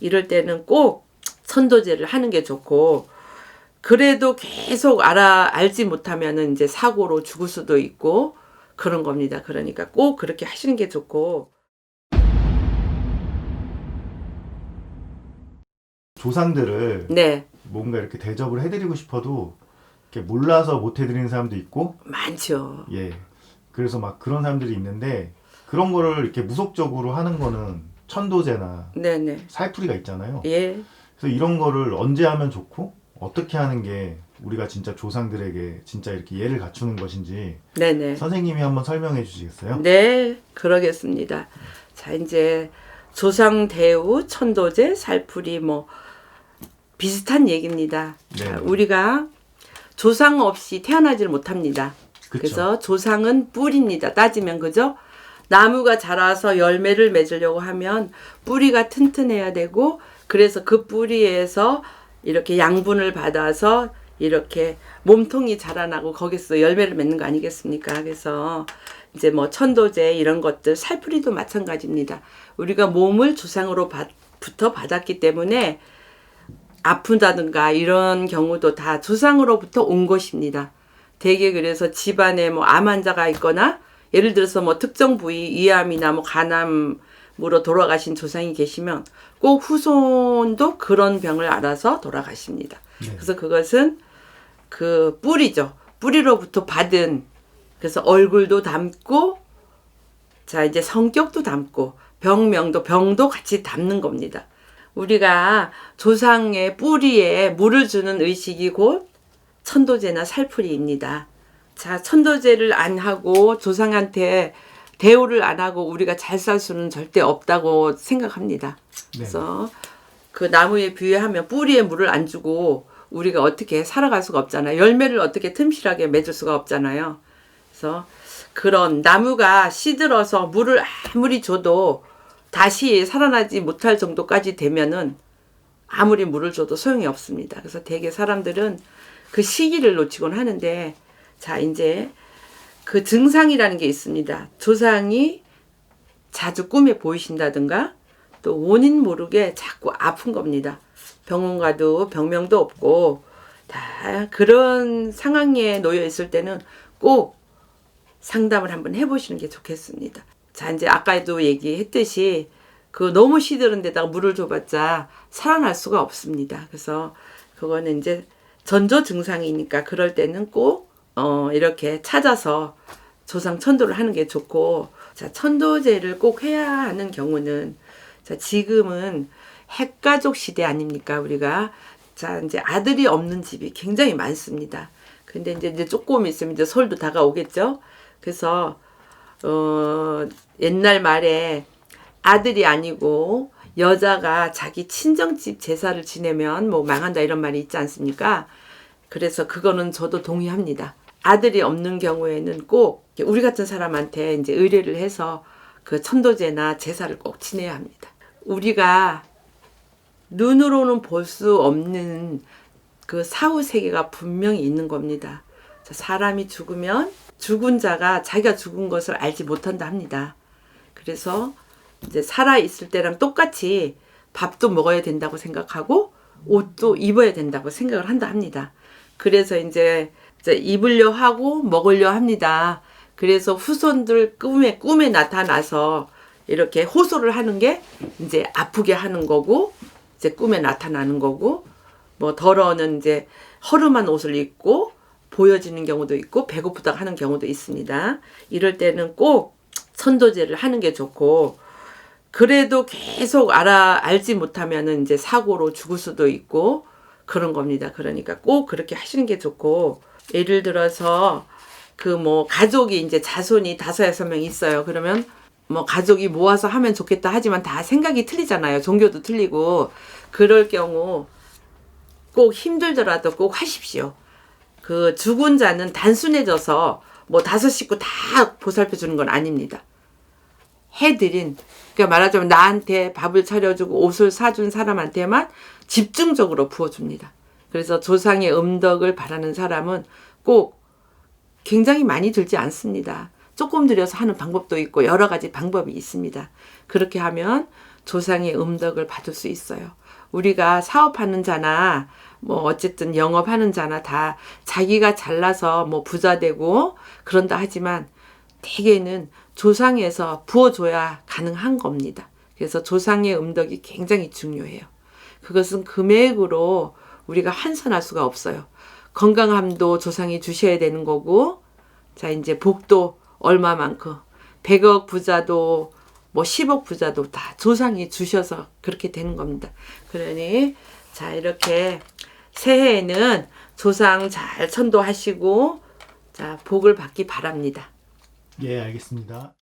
이럴 때는 꼭 천도제를 하는 게 좋고, 그래도 계속 알지 못하면은 이제 사고로 죽을 수도 있고 그런 겁니다. 그러니까 꼭 그렇게 하시는 게 좋고. 조상들을 네, 뭔가 이렇게 대접을 해드리고 싶어도 이렇게 몰라서 못 해드리는 사람도 있고, 많죠. 예. 그래서 막 그런 사람들이 있는데, 그런 거를 이렇게 무속적으로 하는 거는 천도제나 네네. 살풀이가 있잖아요. 예. 그래서 이런 거를 언제 하면 좋고, 어떻게 하는 게 우리가 진짜 조상들에게 진짜 이렇게 예를 갖추는 것인지 네네. 선생님이 한번 설명해 주시겠어요? 네, 그러겠습니다. 자, 이제 조상 대우, 천도제, 살풀이 뭐 비슷한 얘기입니다. 자, 네. 우리가 조상 없이 태어나질 못합니다. 그쵸. 그래서 조상은 뿌리입니다. 따지면 그죠? 나무가 자라서 열매를 맺으려고 하면 뿌리가 튼튼해야 되고, 그래서 그 뿌리에서 이렇게 양분을 받아서 이렇게 몸통이 자라나고 거기서 열매를 맺는 거 아니겠습니까? 그래서 이제 뭐 천도제 이런 것들, 살풀이도 마찬가지입니다. 우리가 몸을 조상으로부터 받았기 때문에 아픈다든가 이런 경우도 다 조상으로부터 온 것입니다. 대개 그래서 집안에 뭐 암 환자가 있거나 예를 들어서 뭐 특정 부위 위암이나 뭐 간암으로 돌아가신 조상이 계시면 꼭 후손도 그런 병을 앓아서 돌아가십니다. 네. 그래서 그것은 그 뿌리죠. 뿌리로부터 받은, 그래서 얼굴도 담고, 자 이제 성격도 담고, 병도 같이 담는 겁니다. 우리가 조상의 뿌리에 물을 주는 의식이 곧 천도제나 살풀이입니다. 자, 천도제를 안 하고 조상한테 대우를 안 하고 우리가 잘 살 수는 절대 없다고 생각합니다. 네. 그래서 그 나무에 비유하면 뿌리에 물을 안 주고 우리가 어떻게 살아갈 수가 없잖아요. 열매를 어떻게 틈실하게 맺을 수가 없잖아요. 그래서 그런 나무가 시들어서 물을 아무리 줘도 다시 살아나지 못할 정도까지 되면은 아무리 물을 줘도 소용이 없습니다. 그래서 대개 사람들은 그 시기를 놓치곤 하는데, 자 이제 그 증상이라는 게 있습니다. 조상이 자주 꿈에 보이신다든가 또 원인 모르게 자꾸 아픈 겁니다. 병원 가도 병명도 없고 다 그런 상황에 놓여 있을 때는 꼭 상담을 한번 해보시는 게 좋겠습니다. 자 이제 아까도 얘기했듯이 그 너무 시들은 데다가 물을 줘봤자 살아날 수가 없습니다. 그래서 그거는 이제 전조 증상이니까 그럴 때는 꼭 이렇게 찾아서 조상 천도를 하는 게 좋고, 자 천도제를 꼭 해야 하는 경우는, 자 지금은 핵가족 시대 아닙니까 우리가. 자 이제 아들이 없는 집이 굉장히 많습니다. 근데 이제 조금 있으면 이제 설도 다가오겠죠. 그래서 옛날 말에 아들이 아니고 여자가 자기 친정집 제사를 지내면 뭐 망한다 이런 말이 있지 않습니까? 그래서 그거는 저도 동의합니다. 아들이 없는 경우에는 꼭 우리 같은 사람한테 이제 의뢰를 해서 그 천도제나 제사를 꼭 지내야 합니다. 우리가 눈으로는 볼 수 없는 그 사후 세계가 분명히 있는 겁니다. 사람이 죽으면 죽은 자가 자기가 죽은 것을 알지 못한다 합니다. 그래서 이제 살아 있을 때랑 똑같이 밥도 먹어야 된다고 생각하고 옷도 입어야 된다고 생각을 한다 합니다. 그래서 이제 입으려 하고 먹으려 합니다. 그래서 후손들 꿈에 나타나서 이렇게 호소를 하는 게 이제 아프게 하는 거고, 이제 꿈에 나타나는 거고, 뭐 더러는 이제 허름한 옷을 입고 보여지는 경우도 있고 배고프다고 하는 경우도 있습니다. 이럴 때는 꼭 천도제를 하는 게 좋고, 그래도 계속 알지 못하면은 이제 사고로 죽을 수도 있고 그런 겁니다. 그러니까 꼭 그렇게 하시는 게 좋고, 예를 들어서 그 뭐 가족이 이제 자손이 5-6명 있어요. 그러면 뭐 가족이 모아서 하면 좋겠다 하지만 다 생각이 틀리잖아요. 종교도 틀리고. 그럴 경우 꼭 힘들더라도 꼭 하십시오. 그 죽은 자는 단순해져서 뭐 5식구 다 보살펴 주는 건 아닙니다. 해드린, 그러니까 말하자면 나한테 밥을 차려주고 옷을 사준 사람한테만 집중적으로 부어줍니다. 그래서 조상의 음덕을 바라는 사람은 꼭 굉장히 많이 들지 않습니다. 조금 들여서 하는 방법도 있고 여러 가지 방법이 있습니다. 그렇게 하면 조상의 음덕을 받을 수 있어요. 우리가 사업하는 자나 뭐 어쨌든 영업하는 자나 다 자기가 잘나서 뭐 부자 되고 그런다 하지만 대개는 조상에서 부어줘야 가능한 겁니다. 그래서 조상의 음덕이 굉장히 중요해요. 그것은 금액으로 우리가 환산할 수가 없어요. 건강함도 조상이 주셔야 되는 거고, 자, 이제 복도 얼마만큼, 100억 부자도, 뭐 10억 부자도 다 조상이 주셔서 그렇게 되는 겁니다. 그러니, 자, 이렇게 새해에는 조상 잘 천도하시고, 자, 복을 받기 바랍니다. 예, 알겠습니다.